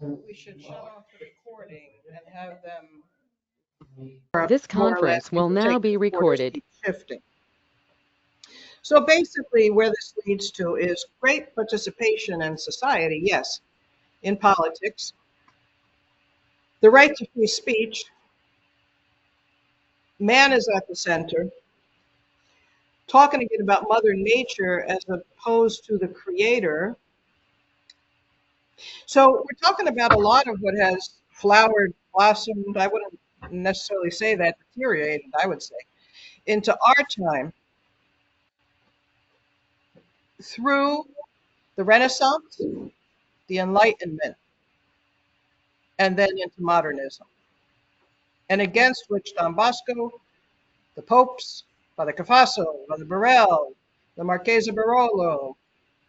we should shut off the recording and have them This more or less conference will now take be the quarters recorded. keep shifting. So basically, where this leads to is great participation in society, yes, in politics, the right to free speech, man is at the center, talking again about Mother Nature as opposed to the Creator. So we're talking about a lot of what has flowered, blossomed, I wouldn't necessarily say that, deteriorated, I would say, into our time through the Renaissance, the Enlightenment, and then into modernism, and against which Don Bosco, the popes, Father Cafasso, Father Burrell, the Marchesa Barolo,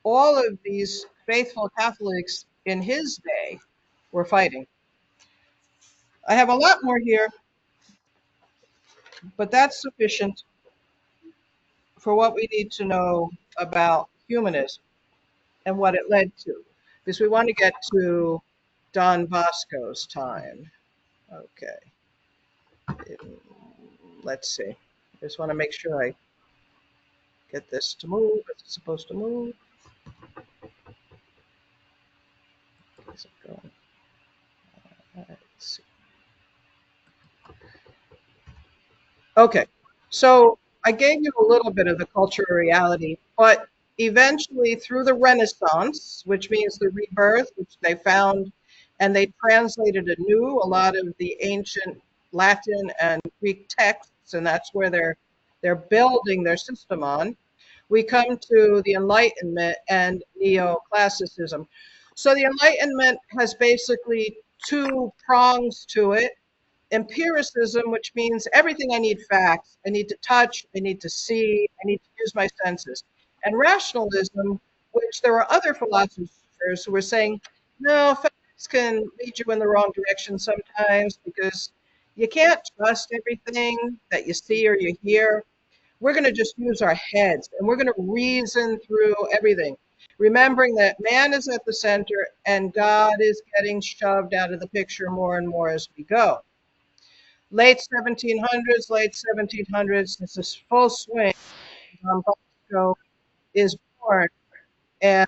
all of these faithful Catholics in his day were fighting. I have a lot more here, but that's sufficient for what we need to know about humanism and what it led to, because we want to get to Don Bosco's time. Okay, let's see. I just want to make sure I get this to move. Is it supposed to move? Is it going? Let's see. Okay, so I gave you a little bit of the culture of reality, but eventually through the Renaissance, which means the rebirth, which they found, and they translated anew a lot of the ancient Latin and Greek texts, and that's where they're building their system on. We come to the Enlightenment and neoclassicism. So the Enlightenment has basically two prongs to it: empiricism, which means everything I need facts. I need to touch, I need to see, I need to use my senses. And rationalism, which there are other philosophers who are saying, no, facts can lead you in the wrong direction sometimes because you can't trust everything that you see or you hear. We're going to just use our heads and we're going to reason through everything, remembering that man is at the center and God is getting shoved out of the picture more and more as we go. Late 1700s, this is full swing. Don Bosco is born and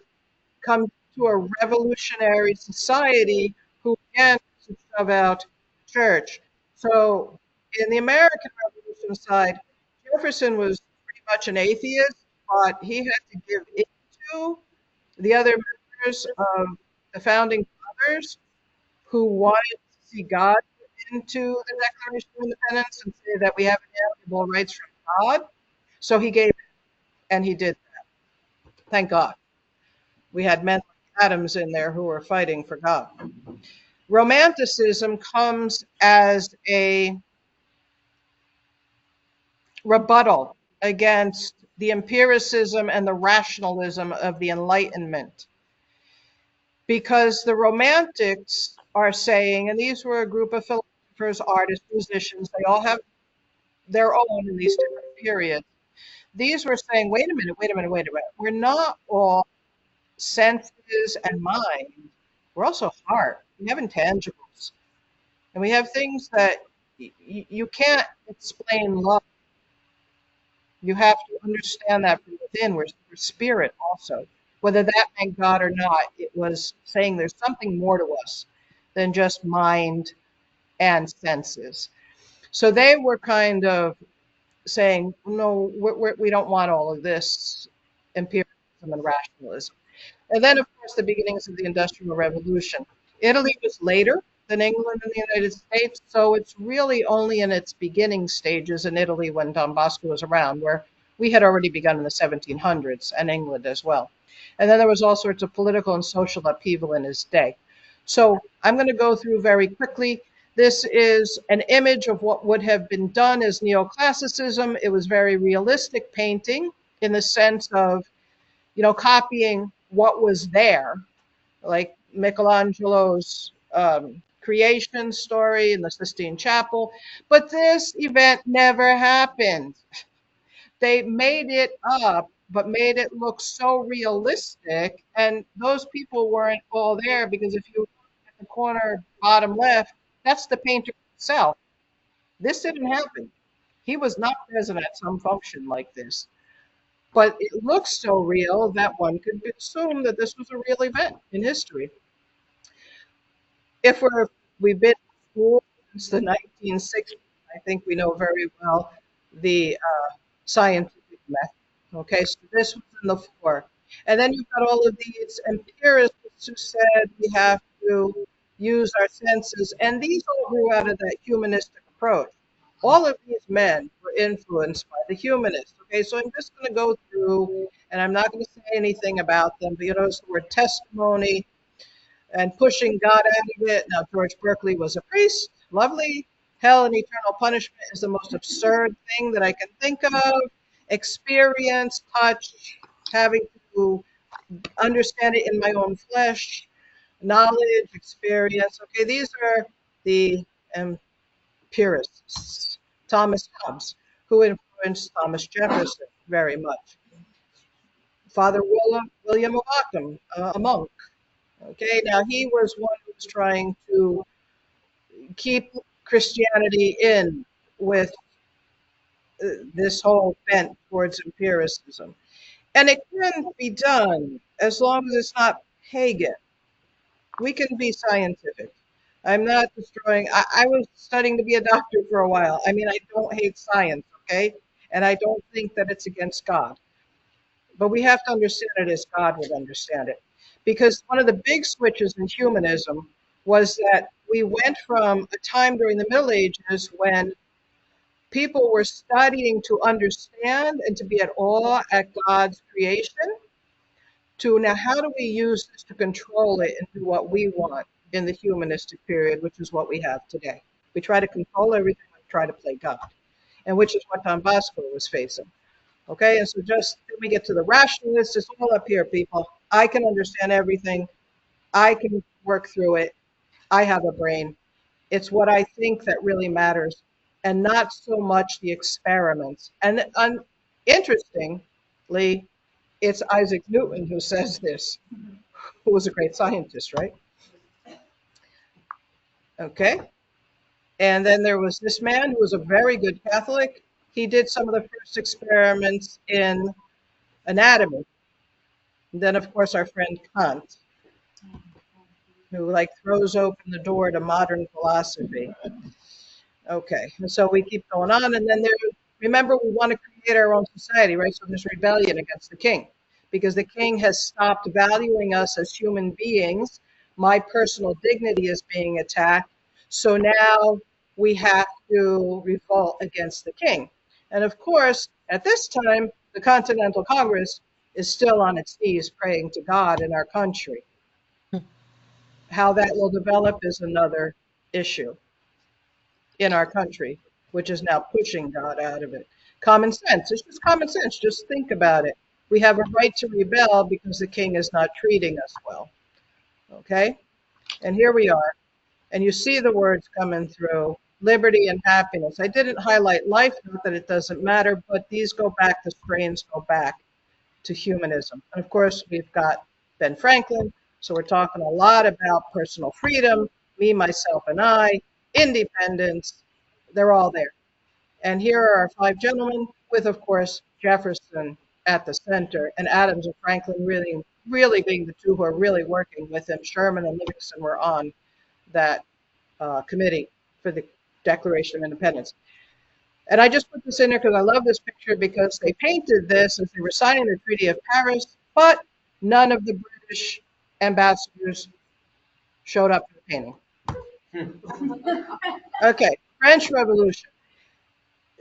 comes to a revolutionary society who again to shove out church. So in the American Revolution side, Jefferson was pretty much an atheist, but he had to give in to the other members of the founding fathers who wanted to see God into the Declaration of Independence and say that we have inalienable rights from God. So he gave it, and he did that. Thank God. We had men like Adams in there who were fighting for God. Romanticism comes as a rebuttal against the empiricism and the rationalism of the Enlightenment. Because the Romantics are saying, and these were a group of philosophers, artists, musicians, they all have their own in these different periods. These were saying, wait a minute, wait a minute, wait a minute. We're not all senses and mind. We're also heart. We have intangibles. And we have things that you can't explain love. You have to understand that from within. We're spirit also. Whether that meant God or not, it was saying there's something more to us than just mind and senses. So they were kind of saying, no, we don't want all of this empiricism and rationalism. And then, of course, the beginnings of the Industrial Revolution. Italy was later than England and the United States, so it's really only in its beginning stages in Italy when Don Bosco was around, where we had already begun in the 1700s, and England as well. And then there was all sorts of political and social upheaval in his day. So I'm going to go through very quickly. This is an image of what would have been done as neoclassicism. It was very realistic painting in the sense of, copying what was there, like Michelangelo's creation story in the Sistine Chapel. But this event never happened. They made it up, but made it look so realistic. And those people weren't all there because if you look at the corner bottom left, that's the painter himself. This didn't happen. He was not present at some function like this. But it looks so real that one could assume that this was a real event in history. If we've been in school since the 1960s, I think we know very well the scientific method. Okay, so this was in the floor. And then you've got all of these empiricists who said we have to use our senses. And these all grew out of that humanistic approach. All of these men were influenced by the humanists. Okay, so I'm just going to go through, and I'm not going to say anything about them, but you notice the word testimony and pushing God out of it. Now, George Berkeley was a priest. Lovely. Hell and eternal punishment is the most absurd thing that I can think of. Experience, touch, having to understand it in my own flesh, knowledge, experience. Okay, these are the empiricists. Thomas Hobbes, who influenced Thomas Jefferson very much. Father William of Ockham, a monk. Okay, now he was one who was trying to keep Christianity in with this whole bent towards empiricism. And it can be done as long as it's not pagan. We can be scientific. I'm not destroying, I was studying to be a doctor for a while. I mean, I don't hate science, okay? And I don't think that it's against God. But we have to understand it as God would understand it. Because one of the big switches in humanism was that we went from a time during the Middle Ages when people were studying to understand and to be at awe at God's creation, to now how do we use this to control it and do what we want in the humanistic period, which is what we have today. We try to control everything, we try to play God, and which is what Don Bosco was facing. Okay, and so just then we get to the rationalists, it's all up here, people. I can understand everything. I can work through it. I have a brain. It's what I think that really matters, and not so much the experiments. And interestingly, it's Isaac Newton who says this, who was a great scientist, right? Okay. And then there was this man who was a very good Catholic. He did some of the first experiments in anatomy. And then, of course, our friend Kant, who like throws open the door to modern philosophy. Okay, and so we keep going on, and then there, remember, we want to create our own society, right? So there's rebellion against the king, because the king has stopped valuing us as human beings. My personal dignity is being attacked, so now we have to revolt against the king. And of course, at this time, the Continental Congress is still on its knees praying to God in our country. How that will develop is another issue in our country, which is now pushing God out of it. Common sense. It's just common sense. Just think about it. We have a right to rebel because the king is not treating us well. Okay? And here we are. And you see the words coming through, liberty and happiness. I didn't highlight life, not that it doesn't matter, but these go back, the strains go back to humanism. And of course, we've got Ben Franklin. So we're talking a lot about personal freedom, me, myself, and I, independence. They're all there. And here are our five gentlemen, with, of course, Jefferson at the center, and Adams and Franklin really being the two who are really working with him. Sherman and Livingston were on that committee for the Declaration of Independence. And I just put this in there because I love this picture, because they painted this as they were signing the Treaty of Paris, but none of the British ambassadors showed up for the painting. Okay, French Revolution.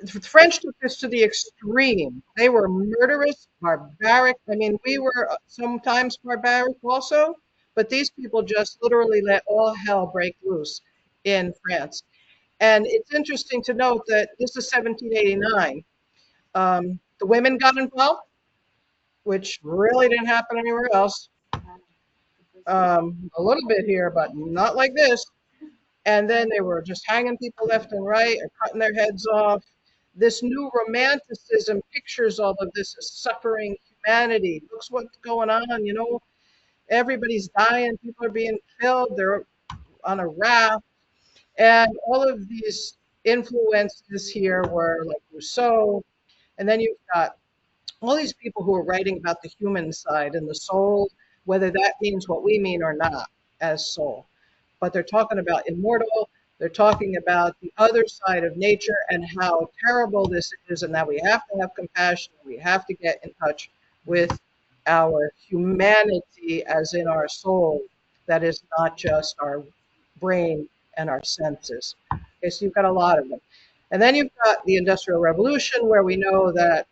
The French took this to the extreme. They were murderous, barbaric. I mean, we were sometimes barbaric also, but these people just literally let all hell break loose in France. And it's interesting to note that this is 1789. The women got involved, which really didn't happen anywhere else. A little bit here, but not like this. And then they were just hanging people left and right or cutting their heads off. This new romanticism pictures all of this as suffering humanity. Looks what's going on, you know. Everybody's dying. People are being killed. on a raft. And all of these influences here were like Rousseau. And then you've got all these people who are writing about the human side and the soul, whether that means what we mean or not as soul. But they're talking about immortal, they're talking about the other side of nature and how terrible this is, and that we have to have compassion, we have to get in touch with our humanity as in our soul, that is not just our brain and our senses. Okay, so you've got a lot of them. And then you've got the Industrial Revolution, where we know that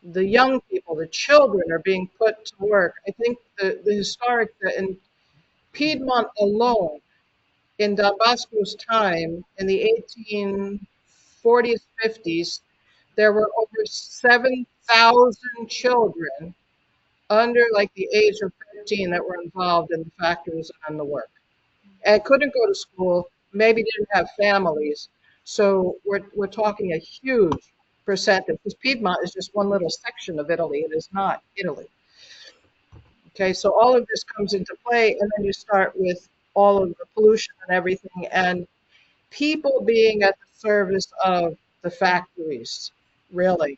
the young people, the children, are being put to work. I think the historic in Piedmont alone, in Don Bosco's time, in the 1840s, 50s, there were over 7,000 children under like the age of 15 that were involved in the factories and the work, and couldn't go to school, maybe didn't have families. So we're talking a huge percentage, because Piedmont is just one little section of Italy. It is not Italy. Okay, so all of this comes into play, and then you start with all of the pollution and everything, and people being at the service of the factories, really,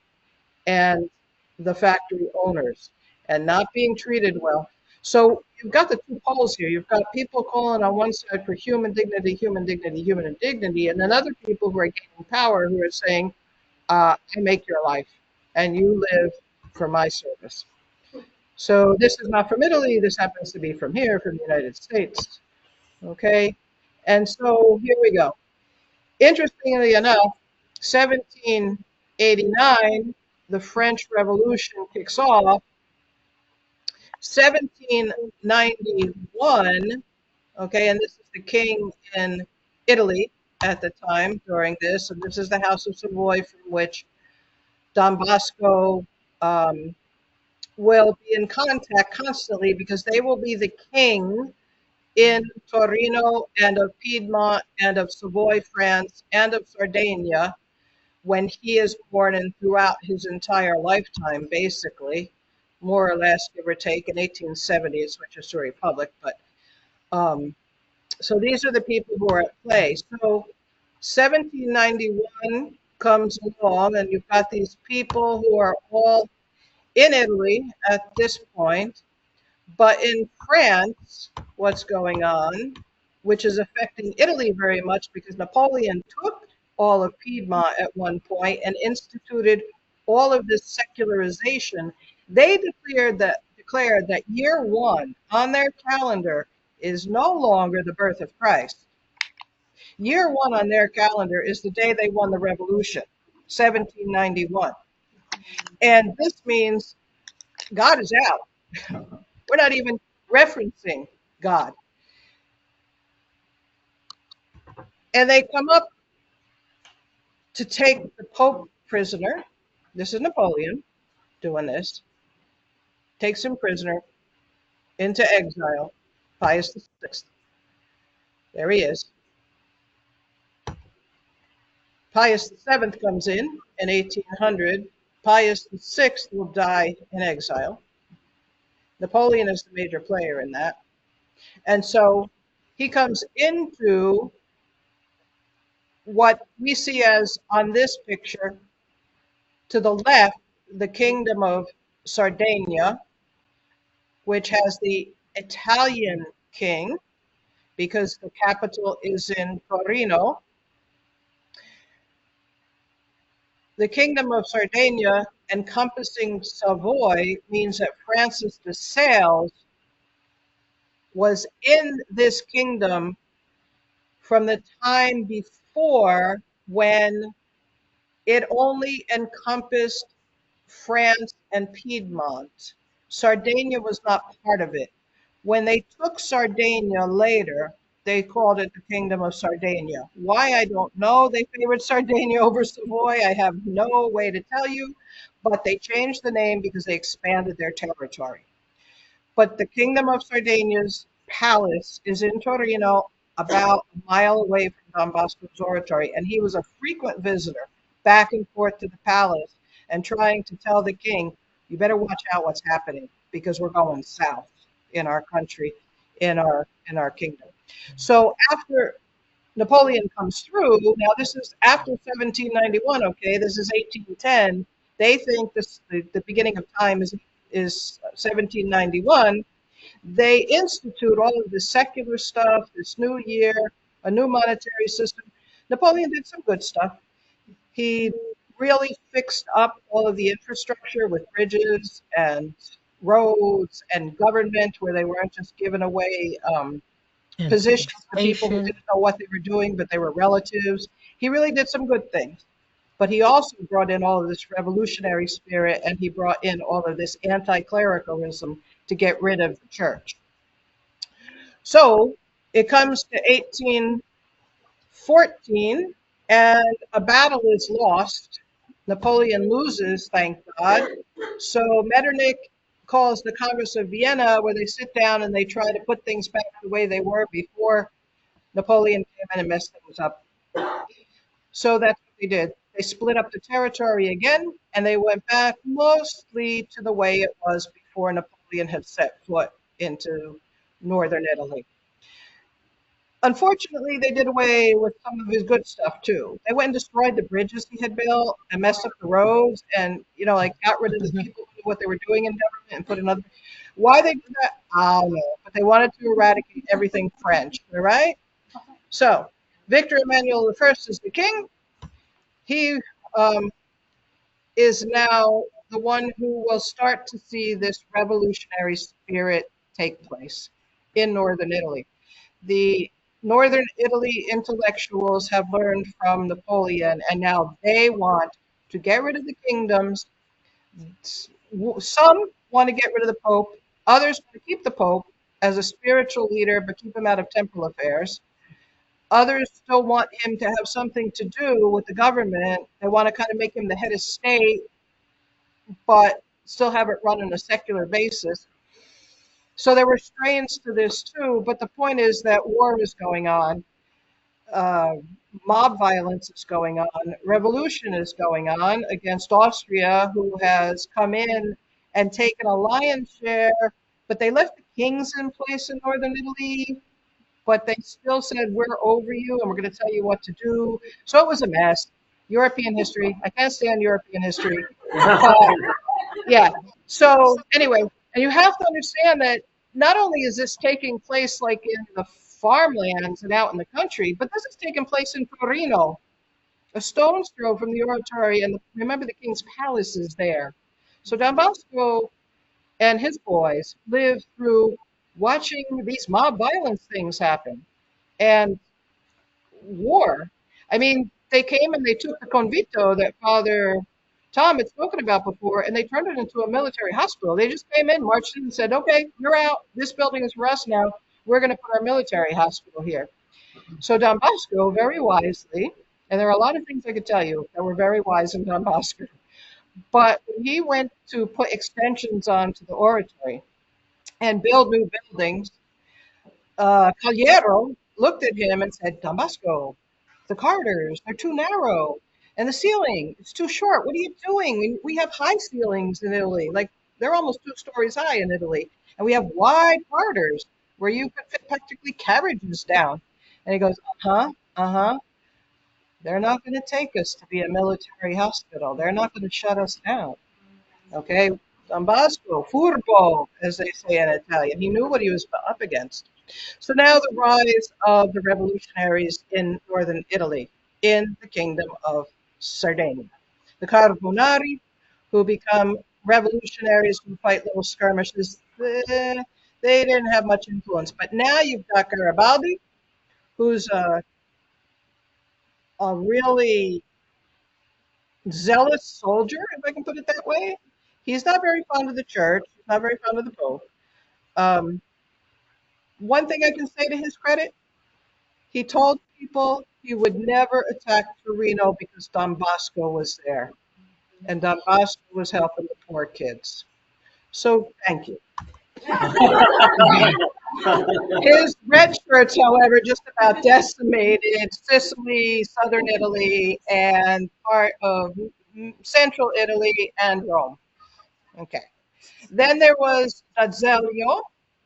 and the factory owners, and not being treated well. So you've got the two poles here. You've got people calling on one side for human dignity, human dignity, human indignity, and then other people who are gaining power who are saying, I make your life, and you live for my service. So this is not from Italy. This happens to be from here, from the United States. Okay, and so here we go. Interestingly enough, 1789, the French Revolution kicks off. 1791, okay, and this is the king in Italy at the time during this, and this is the House of Savoy from which Don Bosco will be in contact constantly, because they will be the king in Torino and of Piedmont and of Savoy, France, and of Sardinia when he is born, and throughout his entire lifetime, basically, more or less, give or take. In 1870, it switches to a republic. But so these are the people who are at play. So 1791 comes along, and you've got these people who are all in Italy at this point. But in France, what's going on, which is affecting Italy very much, because Napoleon took all of Piedmont at one point and instituted all of this secularization. They declared that year one on their calendar is no longer the birth of Christ. Year one on their calendar is the day they won the revolution, 1791. And this means God is out. We're not even referencing God. And they come up to take the Pope prisoner. This is Napoleon doing this. Takes him prisoner into exile. Pius VI. There he is. Pius VII comes in 1800. Pius VI will die in exile. Napoleon is the major player in that. And so he comes into what we see as, on this picture, to the left, the kingdom of Sardinia, which has the Italian king, because the capital is in Torino. The kingdom of Sardinia, encompassing Savoy, means that Francis de Sales was in this kingdom from the time before, when it only encompassed France and Piedmont. Sardinia was not part of it. When they took Sardinia later, they called it the Kingdom of Sardinia. Why, I don't know. They favored Sardinia over Savoy. I have no way to tell you, but they changed the name because they expanded their territory. But the Kingdom of Sardinia's palace is in Torino, about a mile away from Don Bosco's oratory, and he was a frequent visitor back and forth to the palace and trying to tell the king, you better watch out what's happening, because we're going south in our country, in our kingdom. So after Napoleon comes through, now this is after 1791, okay, this is 1810. They think the beginning of time is 1791. They institute all of this secular stuff, this new year, a new monetary system. Napoleon did some good stuff. He really fixed up all of the infrastructure with bridges and roads and government where they weren't just giving away And positions to people who taxation. didn't know what they were doing, but they were relatives. He really did some good things. But he also brought in all of this revolutionary spirit, and he brought in all of this anti-clericalism to get rid of the church. So it comes to 1814, and a battle is lost. Napoleon loses, thank God. So Metternich calls the Congress of Vienna, where they sit down and they try to put things back the way they were before Napoleon came in and messed things up. So that's what they did. They split up the territory again, and they went back mostly to the way it was before Napoleon had set foot into northern Italy. Unfortunately, they did away with some of his good stuff too. They went and destroyed the bridges he had built and messed up the roads, and like got rid of the people who knew what they were doing in government and put another. Why they did that, I don't know. But they wanted to eradicate everything French. All right. So Victor Emmanuel I is the king. He is now the one who will start to see this revolutionary spirit take place in northern Italy. The northern Italy intellectuals have learned from Napoleon, and now they want to get rid of the kingdoms. Some want to get rid of the Pope, others want to keep the Pope as a spiritual leader, but keep him out of temporal affairs. Others still want him to have something to do with the government. They want to kind of make him the head of state, but still have it run on a secular basis. So there were strains to this too, but the point is that war is going on, uh, mob violence is going on, revolution is going on against Austria, who has come in and taken a lion's share, but they left the kings in place in northern Italy, but they still said, we're over you and we're going to tell you what to do. So it was a mess. European history. I can't stand European history. But yeah. So anyway, and you have to understand that not only is this taking place like in the farmlands and out in the country, but this is taking place in Torino, a stone's throw from the oratory, and remember the king's palace is there. So Don Bosco and his boys lived through watching these mob violence things happen and war. I mean, they came and they took the convito that Father Tom had spoken about before, and they turned it into a military hospital. They just came in, marched in, and said, "Okay, you're out. This building is for us now. We're going to put our military hospital here." So Don Bosco, very wisely, and there are a lot of things I could tell you that were very wise in Don Bosco, but when he went to put extensions onto the oratory and build new buildings, Caliero looked at him and said, Don Bosco, the corridors, they're too narrow. And the ceiling, it's too short. What are you doing? We have high ceilings in Italy. Like they're almost 2 stories high in Italy. And we have wide corridors where you could fit practically carriages down. And he goes, uh-huh, uh-huh. They're not going to take us to be a military hospital. They're not going to shut us down. Okay? Don Bosco, furbo, as they say in Italian. He knew what he was up against. So now the rise of the revolutionaries in northern Italy, in the kingdom of Sardinia. The Carbonari, who become revolutionaries who fight little skirmishes, they didn't have much influence. But now you've got Garibaldi, who's a really zealous soldier, if I can put it that way. He's not very fond of the church. He's not very fond of the Pope. Um, One thing I can say to his credit, he told people he would never attack Torino because Don Bosco was there, and Don Bosco was helping the poor kids. So thank you. His red shirts, however, just about decimated Sicily, southern Italy, and part of central Italy and Rome. Okay. Then there was Azeglio.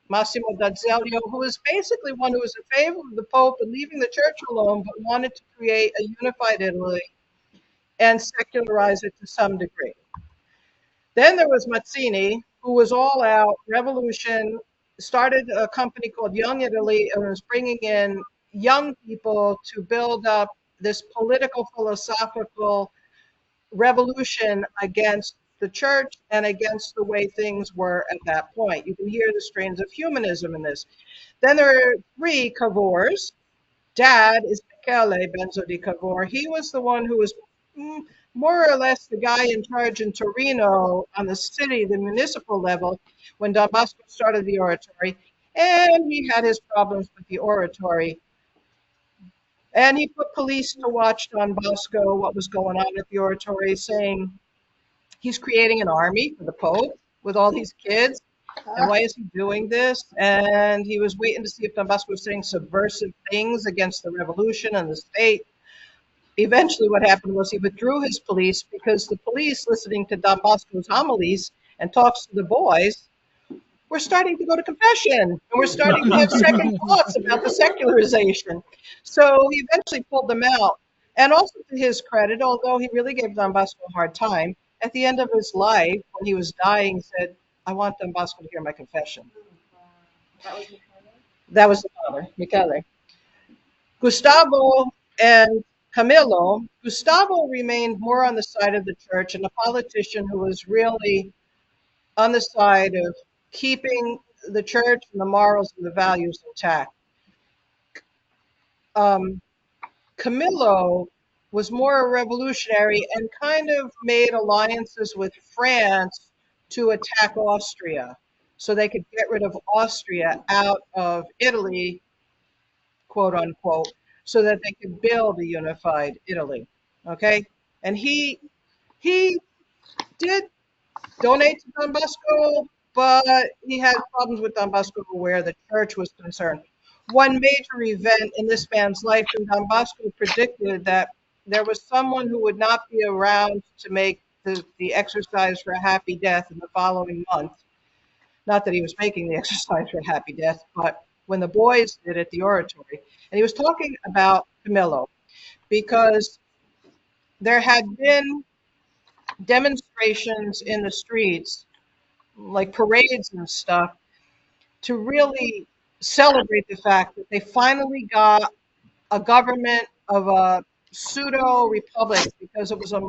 Massimo d'Azeglio, who was basically one who was in favor of the Pope and leaving the church alone, but wanted to create a unified Italy and secularize it to some degree. Then there was Mazzini, who was all out revolution, started a company called Young Italy, and was bringing in young people to build up this political, philosophical revolution against the church and against the way things were at that point. You can hear the strains of humanism in this. Then there are three Cavours. Dad is Michele Benzo di Cavour. He was the one who was more or less the guy in charge in Torino on the city, the municipal level, when Don Bosco started the oratory. And he had his problems with the oratory. And he put police to watch Don Bosco, what was going on at the oratory, saying he's creating an army for the Pope with all these kids. And why is he doing this? And he was waiting to see if Don Bosco was saying subversive things against the revolution and the state. Eventually, what happened was he withdrew his police because the police, listening to Don Bosco's homilies and talks to the boys, were starting to go to confession and we're starting to have second thoughts about the secularization. So he eventually pulled them out. And also to his credit, although he really gave Don Bosco a hard time, at the end of his life, when he was dying, said, I want Don Bosco to hear my confession. That was the father, Michele. Gustavo and Camillo. Gustavo remained more on the side of the church and a politician who was really on the side of keeping the church and the morals and the values intact. Camillo was more a revolutionary and kind of made alliances with France to attack Austria so they could get rid of Austria out of Italy, quote unquote, so that they could build a unified Italy. Okay? And he did donate to Don Bosco, but he had problems with Don Bosco where the church was concerned. One major event in this man's life, and Don Bosco predicted that there was someone who would not be around to make the exercise for a happy death in the following month. Not that he was making the exercise for a happy death, but when the boys did at the oratory. And he was talking about Camillo because there had been demonstrations in the streets, like parades and stuff, to really celebrate the fact that they finally got a government of a pseudo republic because it was a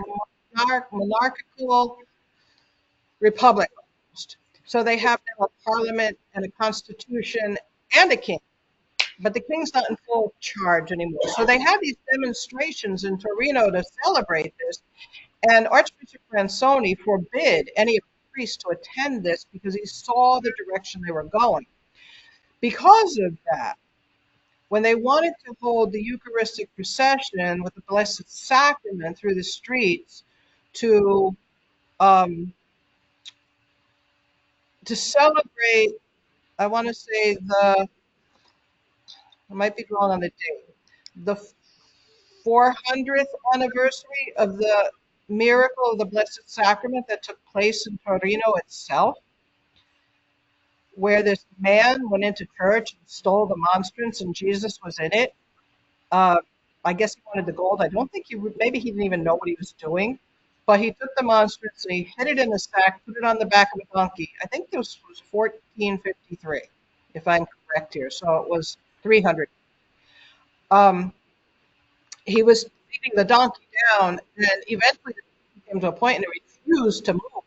monarchical republic. So they have now a parliament and a constitution and a king, but the king's not in full charge anymore. So they had these demonstrations in Torino to celebrate this, and Archbishop Fransoni forbid any priest to attend this because he saw the direction they were going. Because of that, when they wanted to hold the Eucharistic procession with the Blessed Sacrament through the streets to celebrate, I want to say I might be wrong on the date, the 400th anniversary of the miracle of the Blessed Sacrament that took place in Torino itself, where this man went into church and stole the monstrance and Jesus was in it. I guess he wanted the gold. I don't think maybe he didn't even know what he was doing, but he took the monstrance and he hid it in a sack, put it on the back of a donkey. I think this was 1453, if I'm correct here. So it was 300. He was leading the donkey down, and eventually he came to a point and he refused to move.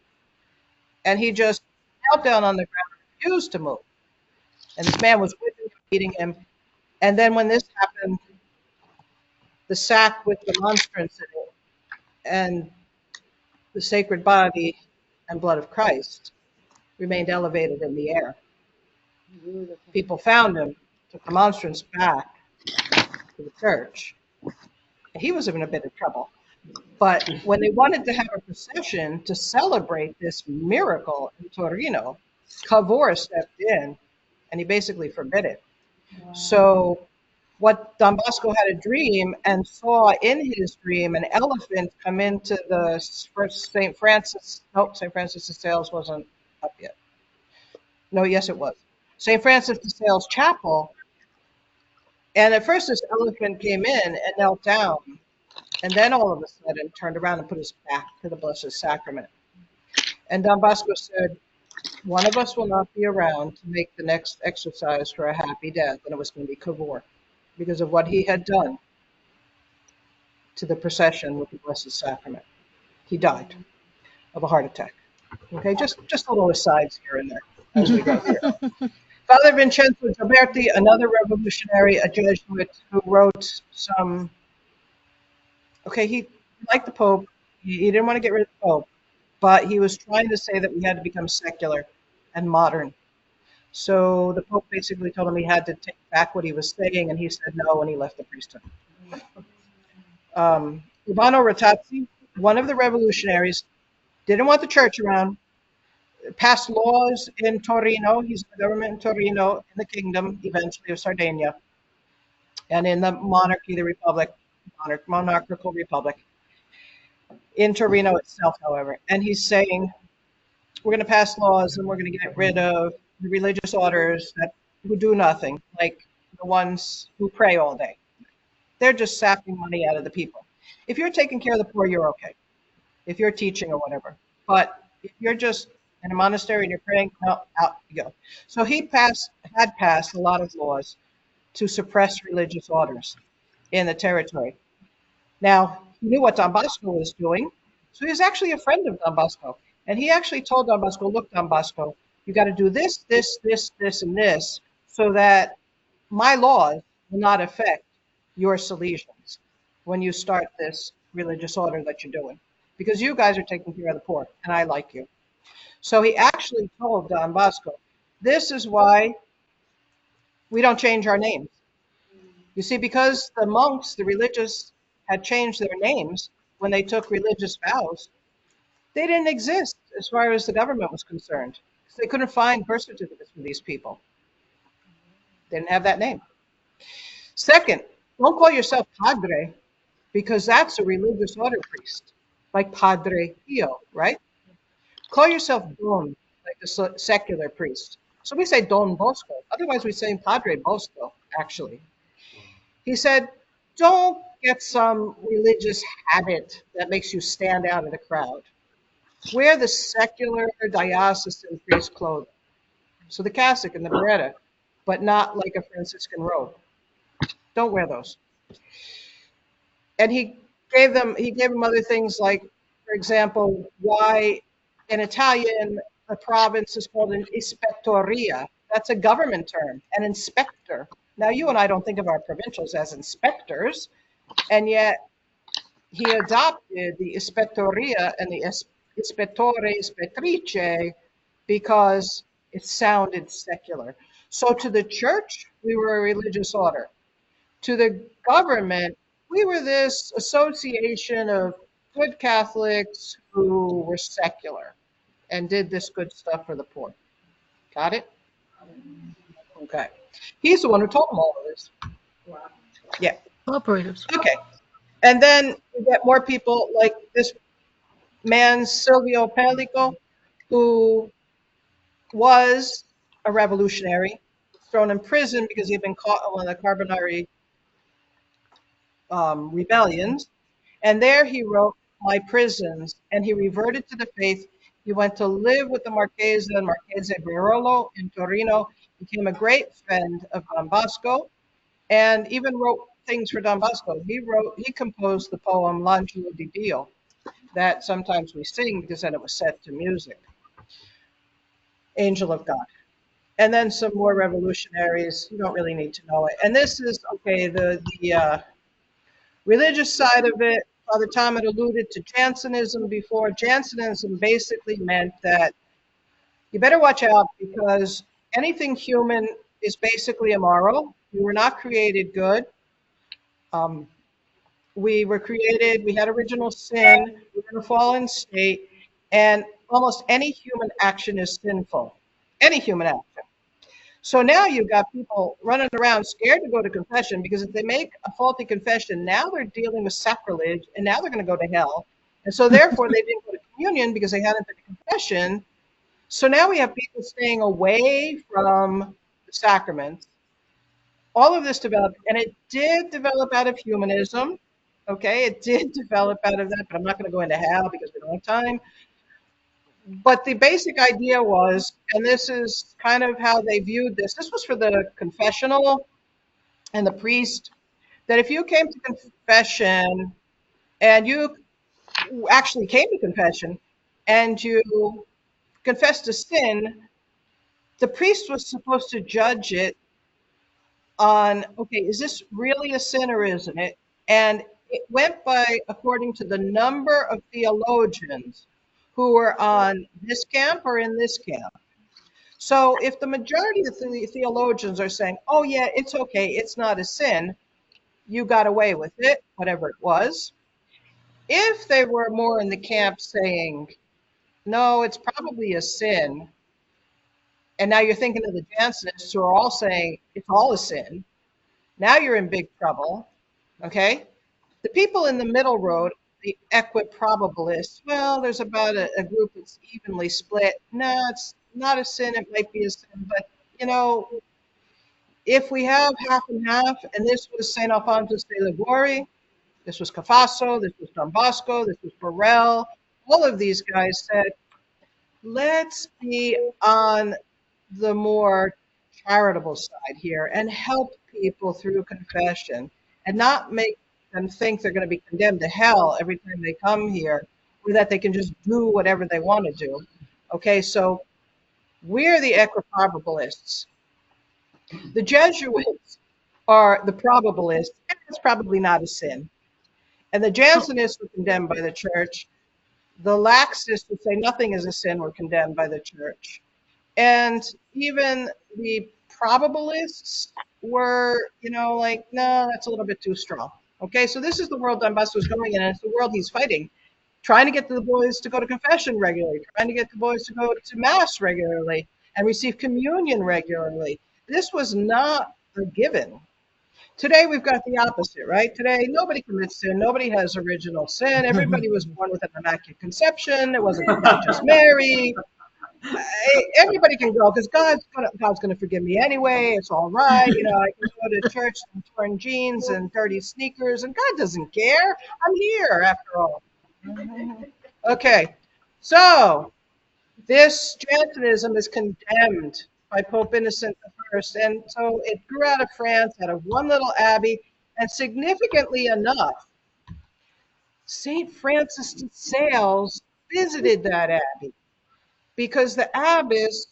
And he just knelt down on the ground and refused to move. And this man was whipping him, beating him. And then when this happened, the sack with the monstrance in it and the sacred body and blood of Christ remained elevated in the air. People found him, took the monstrance back to the church. And he was in a bit of trouble. But when they wanted to have a procession to celebrate this miracle in Torino, Cavour stepped in and he basically forbid it. Wow. So what Don Bosco had a dream and saw in his dream an elephant come into the St. Francis. Nope, St. Francis de Sales wasn't up yet. No, yes, it was. St. Francis de Sales Chapel. And at first this elephant came in and knelt down, and then all of a sudden turned around and put his back to the Blessed Sacrament. And Don Bosco said, one of us will not be around to make the next exercise for a happy death, and it was going to be Cavour, because of what he had done to the procession with the Blessed Sacrament. He died of a heart attack. Okay, just little asides here and there as we go through. Father Vincenzo Gioberti, another revolutionary, a Jesuit who wrote some. Okay, he liked the Pope. He didn't want to get rid of the Pope, but he was trying to say that we had to become secular and modern. So the Pope basically told him he had to take back what he was saying, and he said no, and he left the priesthood. Urbano Ratazzi, one of the revolutionaries, didn't want the church around, passed laws in Torino. He's in the government in Torino, in the kingdom, eventually of Sardinia, and in the monarchy, the republic, monarchical republic, in Torino itself, however. And he's saying, we're going to pass laws and we're going to get rid of the religious orders who do nothing, like the ones who pray all day. They're just sapping money out of the people. If you're taking care of the poor, you're okay. If you're teaching or whatever. But if you're just in a monastery and you're praying, no, out you go. So he had passed a lot of laws to suppress religious orders in the territory. Now, he knew what Don Bosco was doing, so he was actually a friend of Don Bosco. And he actually told Don Bosco, look, Don Bosco, you got to do this, this, this, this, and this, so that my laws will not affect your Salesians when you start this religious order that you're doing. Because you guys are taking care of the poor, and I like you. So he actually told Don Bosco, this is why we don't change our names. You see, because the monks, the religious, had changed their names when they took religious vows, they didn't exist as far as the government was concerned. So they couldn't find birth certificates for these people. They didn't have that name. Second, don't call yourself Padre, because that's a religious order priest, like Padre Pio, right? Call yourself Don, like the secular priest. So we say Don Bosco. Otherwise, we say Padre Bosco, actually. He said, don't get some religious habit that makes you stand out in the crowd. Wear the secular diocesan priest clothing. So the cassock and the beretta, but not like a Franciscan robe. Don't wear those. And he gave them other things like, for example, why in Italian the province is called an ispettoria. That's a government term, an inspector. Now you and I don't think of our provincials as inspectors, and yet he adopted the ispettoria and the ispettore, ispettrice, because it sounded secular. So to the church, we were a religious order. To the government, we were this association of good Catholics who were secular and did this good stuff for the poor. Got it? Okay. He's the one who told them all of this. Yeah. Operators. Okay. And then we get more people like this man, Silvio Pellico, who was a revolutionary, thrown in prison because he'd been caught in one of the Carbonari rebellions. And there he wrote My Prisons, and he reverted to the faith. He went to live with the Marchese and Marchese Barolo in Torino, became a great friend of Don Bosco, and even wrote things for Don Bosco. He composed the poem L'Angelo di Dio that sometimes we sing because then it was set to music, Angel of God. And then some more revolutionaries. You don't really need to know it. And this is, okay, the religious side of it. Father Tom had alluded to Jansenism before. Jansenism basically meant that you better watch out because anything human is basically immoral. We were not created good. We were created, we had original sin, we were in a fallen state, and almost any human action is sinful. Any human action. So now you've got people running around scared to go to confession because if they make a faulty confession, now they're dealing with sacrilege and now they're going to go to hell. And so therefore they didn't go to communion because they hadn't been to confession. So now we have people staying away from sacraments. All of this developed, and it did develop out of humanism. Okay, it did develop out of that, but I'm not going to go into how because we don't have time. But the basic idea was, and this is kind of how they viewed this, this was for the confessional and the priest, that if you came to confession and you actually came to confession and you confessed a sin, the priest was supposed to judge it on, okay, is this really a sin or isn't it? And it went by according to the number of theologians who were on this camp or in this camp. So if the majority of the theologians are saying, oh yeah, it's okay, it's not a sin, you got away with it, whatever it was. If they were more in the camp saying, no, it's probably a sin, and now you're thinking of the Jansenists who are all saying it's all a sin, now you're in big trouble, okay? The people in the middle road, the equiprobabilists, well, there's about a group that's evenly split. No, it's not a sin, it might be a sin, but if we have half and half, and this was St. Alphonsus de Liguori, this was Cafasso, this was Don Bosco, this was Burrell, all of these guys said, let's be on the more charitable side here and help people through confession and not make them think they're going to be condemned to hell every time they come here, or that they can just do whatever they want to do. Okay, so we're the equiprobabilists. The Jesuits are the probabilists, and it's probably not a sin. And the Jansenists were condemned by the church. The laxists would say nothing is a sin, were condemned by the church. And even the probabilists were, like, no, that's a little bit too strong. Okay, so this is the world Don Bosco is going in, and it's the world he's fighting. Trying to get the boys to go to confession regularly, trying to get the boys to go to Mass regularly and receive communion regularly. This was not a given. Today we've got the opposite, right? Today nobody commits sin, nobody has original sin. Everybody was born with an immaculate conception. It wasn't just Mary. Everybody can go because God's gonna forgive me anyway. It's all right. I can go to church in torn jeans and dirty sneakers, and God doesn't care. I'm here after all. Okay, so this Jansenism is condemned by Pope Innocent I, and so it grew out of France, out of one little abbey, and significantly enough, St. Francis de Sales visited that abbey because the abbess,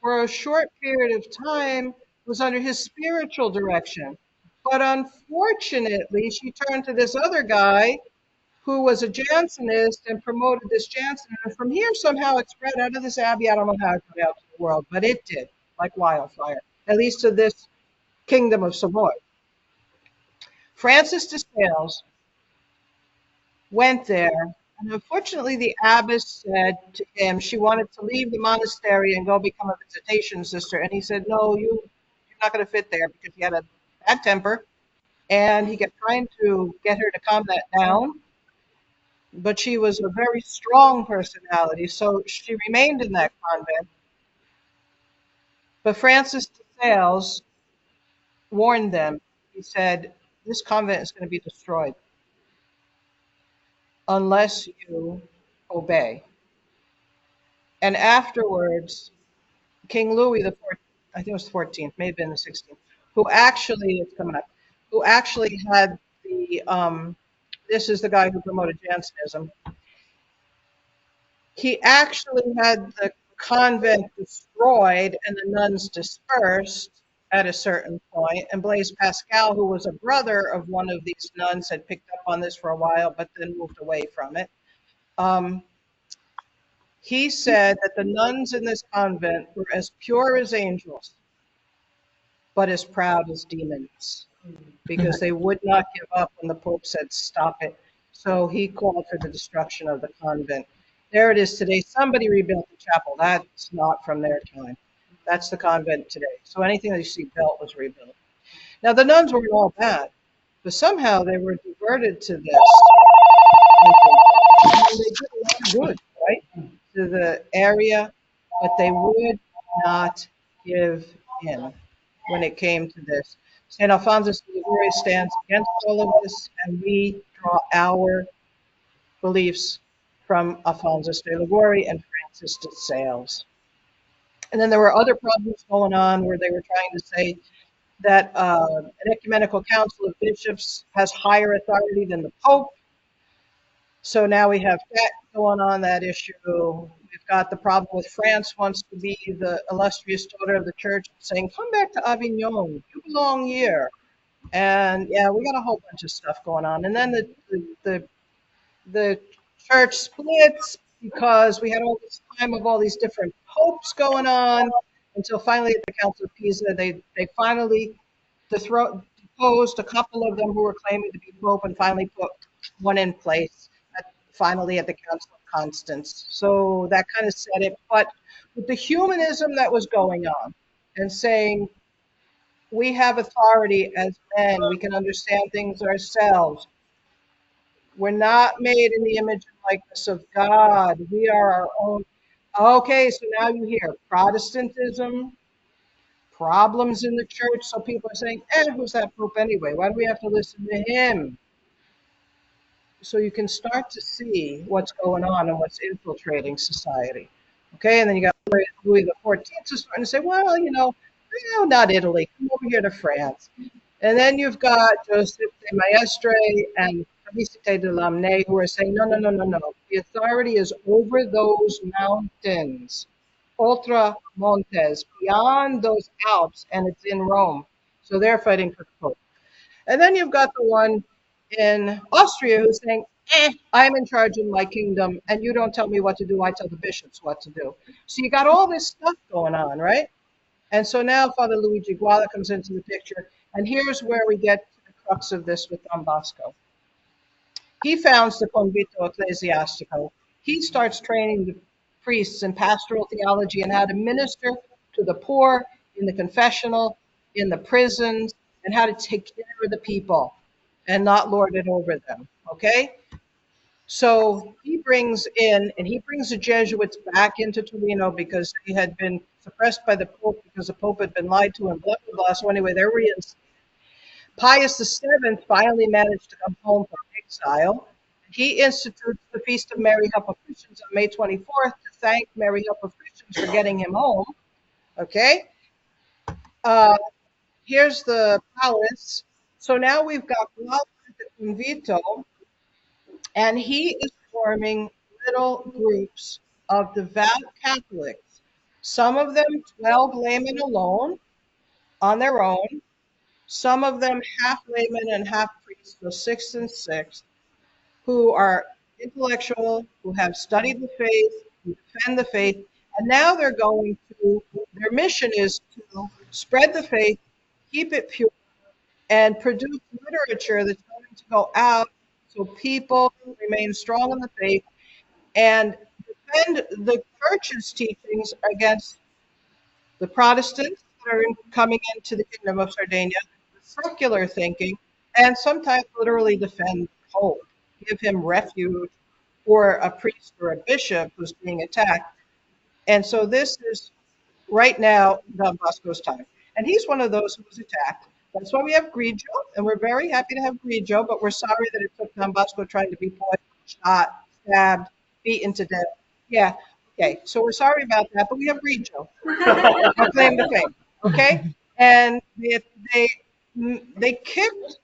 for a short period of time, was under his spiritual direction. But unfortunately, she turned to this other guy who was a Jansenist and promoted this Jansen. And from here, somehow it spread out of this abbey. I don't know how it got out to the world, but it did, like wildfire, at least to this kingdom of Savoy. Francis de Sales went there, and unfortunately, the abbess said to him she wanted to leave the monastery and go become a visitation sister. And he said, no, you're not going to fit there, because he had a bad temper, and he kept trying to get her to calm that down. But she was a very strong personality, so she remained in that convent. But Francis de Sales warned them. He said, this convent is going to be destroyed unless you obey. And afterwards, King Louis the 14th, I think it was the 14th, may have been the 16th, who actually, it's coming up, who actually had this is the guy who promoted Jansenism. He actually had the convent destroyed and the nuns dispersed at a certain point. And Blaise Pascal, who was a brother of one of these nuns, had picked up on this for a while, but then moved away from it. He said that the nuns in this convent were as pure as angels, but as proud as demons, because they would not give up when the Pope said stop it. So he called for the destruction of the convent. There it is today. Somebody rebuilt the chapel. That's not from their time. That's the convent today. So anything that you see built was rebuilt. Now the nuns weren't all bad, but somehow they were diverted to this. And they did a lot of good, right, to the area, but they would not give in. when it came to this. St. Alphonsus de Liguori stands against all of this, and we draw our beliefs from Alphonsus de Liguori and Francis de Sales. And then there were other problems going on where they were trying to say that an ecumenical council of bishops has higher authority than the Pope. So now we have that going on, that issue. We've got the problem with France wants to be the illustrious daughter of the church, saying, come back to Avignon, you belong here. And yeah, we got a whole bunch of stuff going on. And then the church splits because we had all this time of all these different popes going on until finally at the Council of Pisa, they finally deposed a couple of them who were claiming to be pope and finally put one in place finally at the Council of Constance. So that kind of said it. But with the humanism that was going on and saying we have authority as men, we can understand things ourselves. We're not made in the image and likeness of God. We are our own. Okay, so now you hear Protestantism, problems in the church. So people are saying, who's that Pope anyway? Why do we have to listen to him? So you can start to see what's going on and what's infiltrating society. Okay, and then you got Louis the 14th starting to say, well, no, not Italy. Come over here to France. And then you've got Joseph de Maestre and Felicite de Lamennais who are saying, no, no, no, no, no. The authority is over those mountains, ultra montes, beyond those Alps, and it's in Rome. So they're fighting for the Pope. And then you've got the one in Austria who's saying, I'm in charge in my kingdom, and you don't tell me what to do, I tell the bishops what to do. So you got all this stuff going on, right? And so now Father Luigi Guala comes into the picture, and here's where we get to the crux of this with Don Bosco. He founds the Convito Ecclesiastico. He starts training the priests in pastoral theology and how to minister to the poor in the confessional, in the prisons, and how to take care of the people and not lord it over them. Okay? So he brings the Jesuits back into Torino because they had been suppressed by the Pope because the Pope had been lied to and blah, blah, blah. So anyway, they're reinstated. Pius VII finally managed to come home from exile. He institutes the Feast of Mary Help of Christians on May 24th to thank Mary Help of Christians for getting him home. Okay? Here's the palace. So now we've got Gualdo the Convito, and he is forming little groups of devout Catholics, some of them 12 laymen alone on their own, some of them half laymen and half priests, so 6 and 6, who are intellectual, who have studied the faith, who defend the faith, and now their mission is to spread the faith, keep it pure, and produce literature that's going to go out so people remain strong in the faith and defend the church's teachings against the Protestants that are coming into the Kingdom of Sardinia, the secular thinking, and sometimes literally defend the Pope, give him refuge, or a priest or a bishop who's being attacked. And so this is right now Don Bosco's time. And he's one of those who was attacked. That's why we have Grigio, and we're very happy to have Grigio, but we're sorry that it took Don Bosco trying to be poisoned, shot, stabbed, beaten to death. Yeah, okay, so we're sorry about that, but we have Grigio. No claim to fame, okay? And they kicked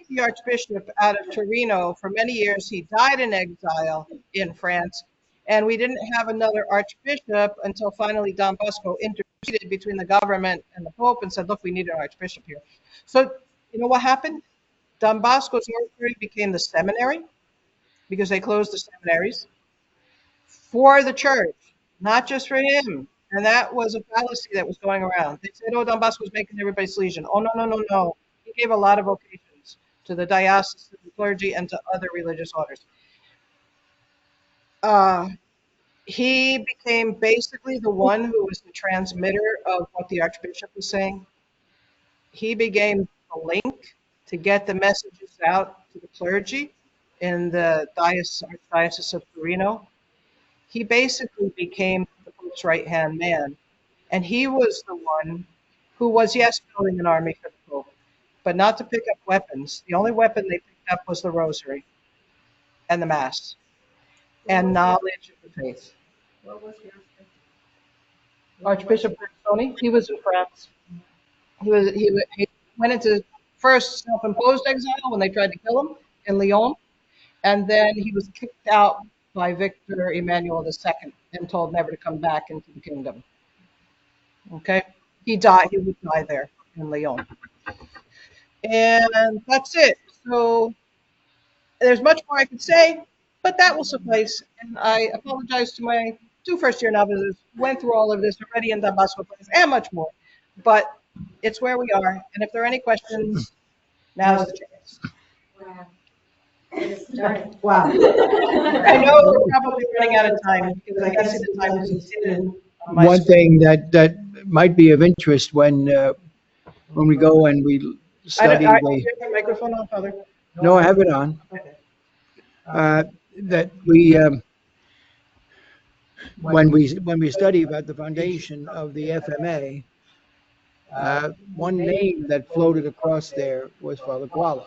the Archbishop out of Torino for many years. He died in exile in France, and we didn't have another Archbishop until finally Don Bosco interceded between the government and the Pope and said, look, we need an Archbishop here. So you know what happened? Don Bosco's oratory became the seminary because they closed the seminaries for the church, not just for him. And that was a fallacy that was going around. They said, oh, Don Bosco was making everybody Salesian. Oh, no, no, no, no. He gave a lot of vocations to the diocesan clergy and to other religious orders. He became basically the one who was the transmitter of what the Archbishop was saying. He became the link to get the messages out to the clergy in the Archdiocese of Torino. He basically became the Pope's right-hand man. And he was the one who was, yes, building an army for the Pope, but not to pick up weapons. The only weapon they picked up was the rosary and the Mass and knowledge of the faith. Archbishop Berlusconi, he was in France. He went into first self-imposed exile when they tried to kill him in Lyon, and then he was kicked out by Victor Emmanuel II and told never to come back into the kingdom. Okay, he died. He would die there in Lyon, and that's it. So there's much more I could say, but that will suffice. And I apologize to my two first-year novices who went through all of this already in Don Bosco place and much more. But it's where we are. And if there are any questions, now's the chance. Wow. I know we're probably running out of time because I can see the time is hidden on my One screen. thing that might be of interest when we go and we study Do you the, have the microphone on, Father? no, I have it on, Okay. that we, when we study about the foundation of the FMA, one name that floated across there was Father Guala.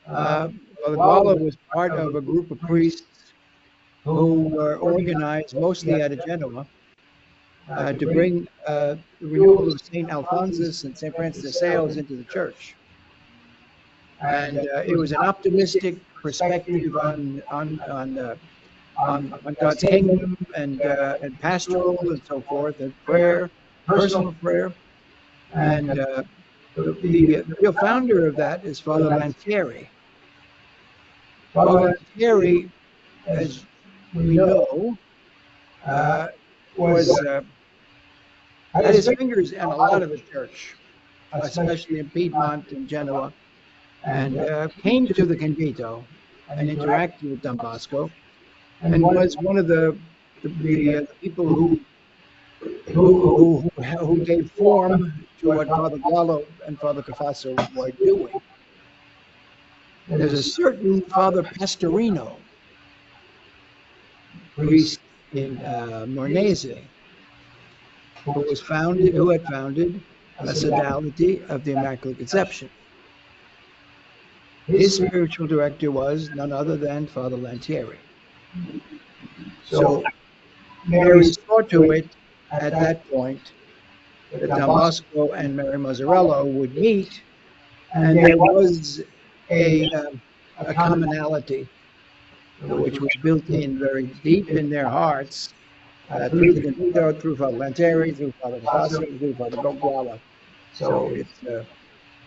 Uh, Father Guala was part of a group of priests who were organized mostly out of Genoa to bring the renewal of St. Alphonsus and St. Francis de Sales into the church. And it was an optimistic perspective on God's kingdom and pastoral and so forth, and prayer, personal prayer. And the real founder of that is Father Lantieri. Father Lantieri, as we know, was had his fingers in a lot of the church, especially in Piedmont and Genoa, and came to the convito and interacted with Don Bosco, and was one of the people who gave form to what Father Gallo and Father Cafasso were doing. There's a certain Father Pastorino, priest in Mornese, who had founded a sodality of the Immaculate Conception. His spiritual director was none other than Father Lantieri. So Mary saw to it at that point that Don Bosco and Mary Mazzarello would meet, and there was a commonality which was built in very deep in their hearts through the convito, through Father Lantieri, through Father Cafasso, through Father Guala. So it's,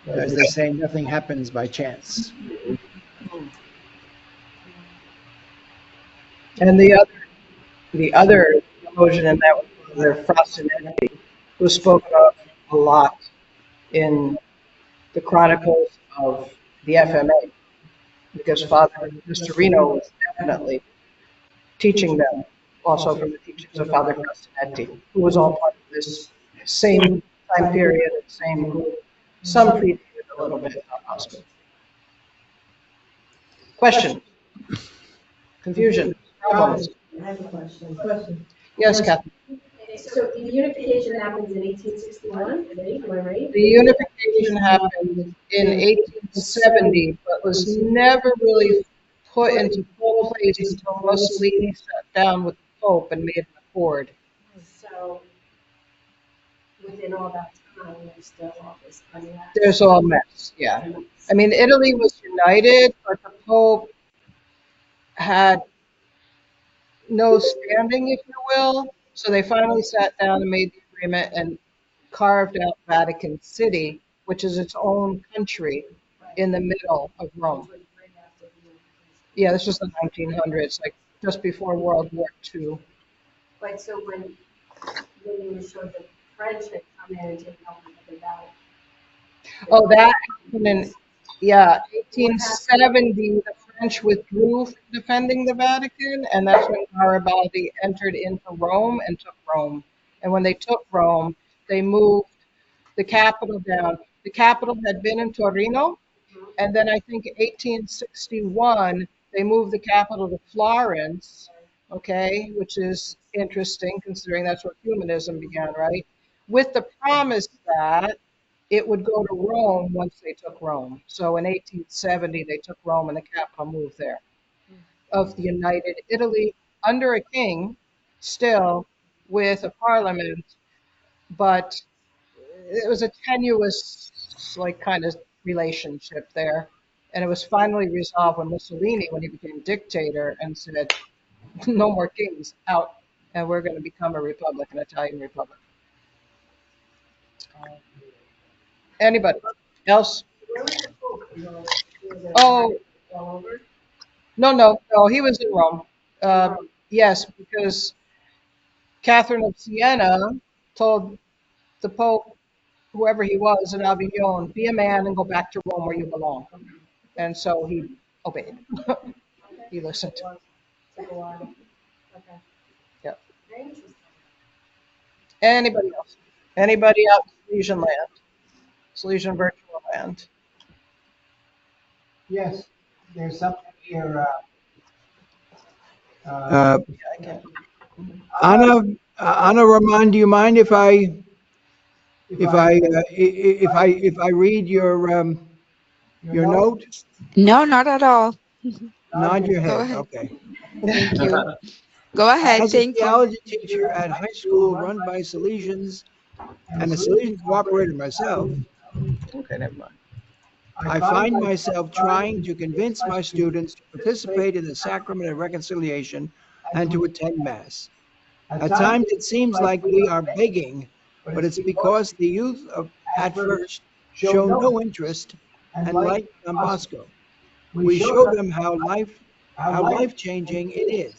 as they say, nothing happens by chance. And the other theologian in that was Father Frasinetti, who spoke of a lot in the chronicles of the FMA, because Father Pastorino was definitely teaching them, also from the teachings of Father Frasinetti, who was all part of this same time period, same group. Some predated a little bit, possibly. Question? Confusion? Problems? I have a question. Yes, Catherine. So the unification happens in 1861, right? Am I right? The unification happened in 1870, but was never really put into full place until Mussolini sat down with the Pope and made an accord. So within all that time, there's still all this unrest. There's all mess, yeah. I mean, Italy was united, but the Pope had no standing, if you will. So they finally sat down and made the agreement and carved out Vatican City, which is its own country in the middle of Rome. Yeah, this was the 1900s, like just before World War II. But so when you showed the French had come in and taken over the valley. Oh, that happened in, yeah, 1870. The French withdrew from defending the Vatican, and that's when Garibaldi entered into Rome and took Rome. And when they took Rome, they moved the capital down. The capital had been in Torino, and then I think 1861 they moved the capital to Florence, okay, which is interesting considering that's where humanism began, right? with the promise that it would go to Rome once they took Rome. So in 1870, they took Rome and the capital moved there of the United Italy under a king, still with a parliament, but it was a tenuous, like, kind of relationship there. And it was finally resolved when Mussolini, when he became dictator, and said, no more kings, out, and we're going to become a republic, an Italian republic. Anybody else? Where was the Pope in the, Oh, all over? no, he was in Rome. In Uh, Rome. yes, because Catherine of Siena told the Pope, whoever he was in Avignon, be a man and go back to Rome where you belong. And so he obeyed. Okay. He listened. Took a while. Okay. Yeah. Very interesting. Anybody else? Anybody out in Salesian land? Salesian virtual land? Yes, there's something here. Yeah, I can. Anna, Anna Rahman, do you mind if I read your note? No, not at all. Nod your Go head. ahead. Okay. Thank you. Go ahead. As a Thank you. theology teacher at high school run by Salesians and a Salesian cooperator myself, Okay, never mind. I find myself trying to convince my students to participate in the sacrament of reconciliation and to attend Mass. At times it seems like we are begging, but it's because the youth at first show no interest, and like Don Bosco, we show them how life-changing it is.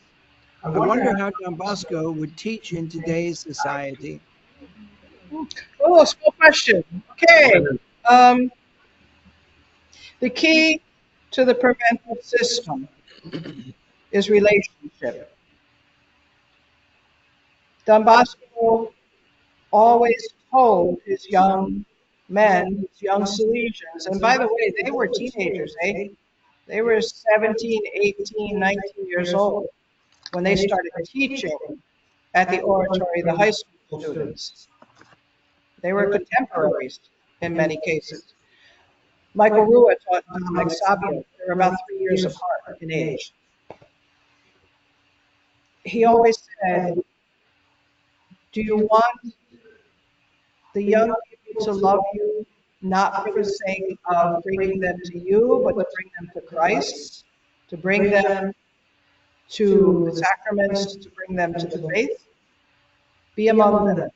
I wonder how Don Bosco would teach in today's society. Oh, small question. Okay. Um, the key to the preventive system is relationship. Don Bosco always told his young men, his young Salesians, and by the way, they were teenagers, eh? They were 17, 18, 19 years old when they started teaching at the oratory, the high school students. They were contemporaries in many cases. Michael Rua taught Dominic Sabio. They were about 3 years apart in age. He always said, do you want the young people to love you, not for the sake of bringing them to you, but to bring them to Christ, to bring them to the sacraments, to bring them to the faith? Be among them.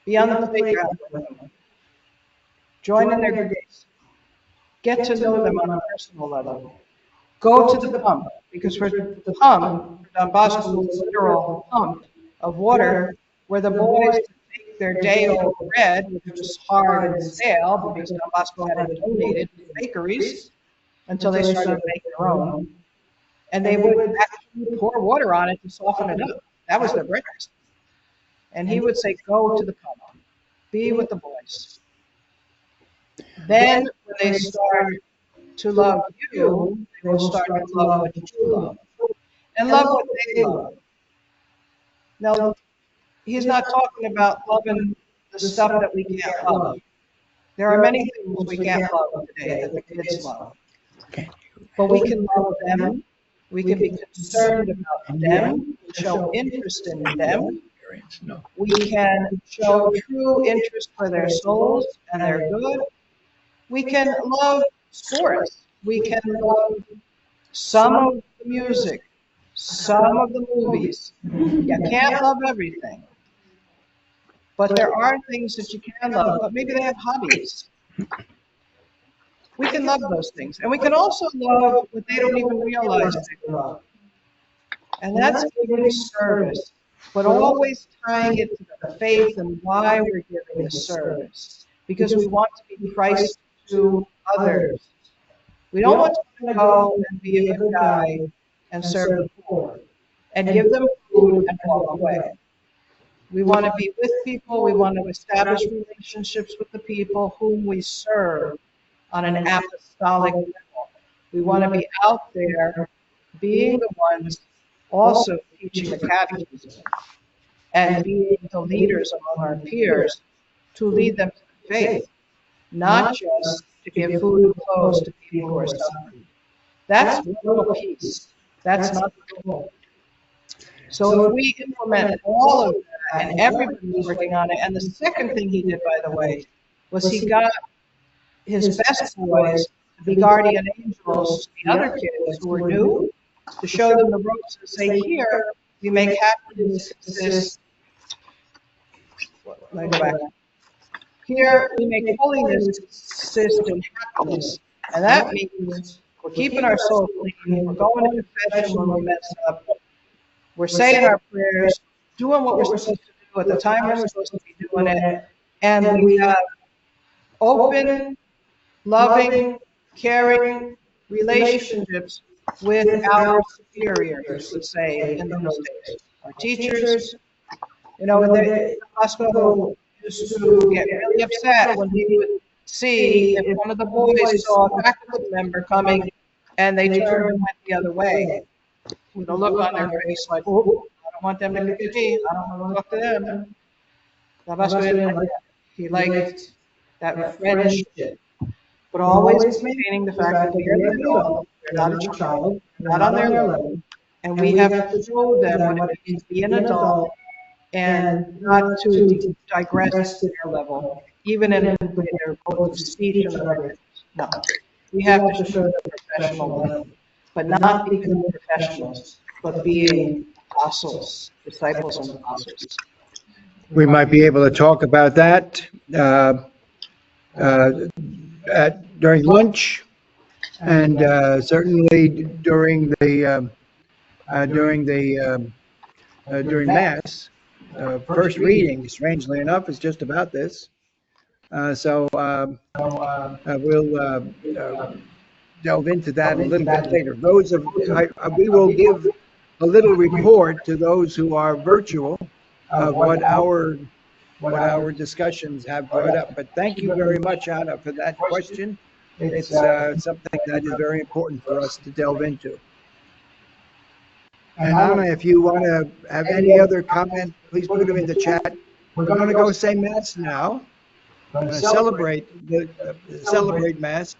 Be on the playground with them. Join in their groups. Get to know them on a personal level. Go to the pump, because for the pump, Don Bosco was a literal pump of water where the boys could make their day-old bread, which was hard and stale because Don Bosco had it donated to bakeries until they started making their own. And they would actually pour water on it to soften it up. That was their breakfast. And he would say, go to the pump. Be with the boys. Then when they start to love you, they will start to love what you love and love what they love. Now, he's not talking about loving the stuff that we can't love. There are many things we can't love today that the kids love. But we can love them. We can be concerned about them, show interest in them. We can show true interest for their souls and their good. We can love sports. We can love some of the music, some of the movies. You can't love everything. But there are things that you can love, but maybe they have hobbies. We can love those things. And we can also love what they don't even realize they love. And that's giving service, but always tying it to the faith and why we're giving the service. Because we want to be Christ to others. We don't want to go and be a good guy and serve the poor and give them food and walk away. We want to be with people. We want to establish relationships with the people whom we serve on an apostolic level. We want to be out there being the ones also teaching the catechism. and being the leaders among our peers to lead them to the faith, not just to give food and clothes to people who are suffering. That's world peace. That's not the goal. So if we implement all of that and everybody's working on it, and the second thing he did, by the way, was he got his best boys to be guardian angels to the other kids who were new, to show them the ropes and say, here, we make happiness consist, let me go back. Here, we make holiness consist in happiness. And that means we're keeping our soul clean, we're going to confession when we mess up, we're saying our prayers, doing what we're supposed to do at the time we're supposed to be doing it, and we have open, loving, caring relationships with our superiors, let's say, in those days. Our teachers, the Bosco used to get really upset when he would see if one of the boys saw a faculty member coming and they turned and went the other way, with a look on their face like, oh, I don't want them to catch me, I don't want to talk to them. Bosco didn't like that. He liked that friendship, but always maintaining the fact that we are the adult, we're not a child, we're not on their level, and we have to show them what it means to be an adult and not to digress to their level, even in their modes of speech and other things. No, we have to show them professional level, but not becoming professionals, but being apostles, disciples and apostles. We might be able to talk about that during lunch, and certainly during Mass. First reading, strangely enough, is just about this. So we'll delve into that a little bit later. We will give a little report to those who are virtual of what our discussions have brought up. But thank you very much, Anna, for that question. It's something that is very important for us to delve into. And Anna, if you want to have any other comment, please put them in the chat. We're going to go say Mass now. We're going to celebrate Mass.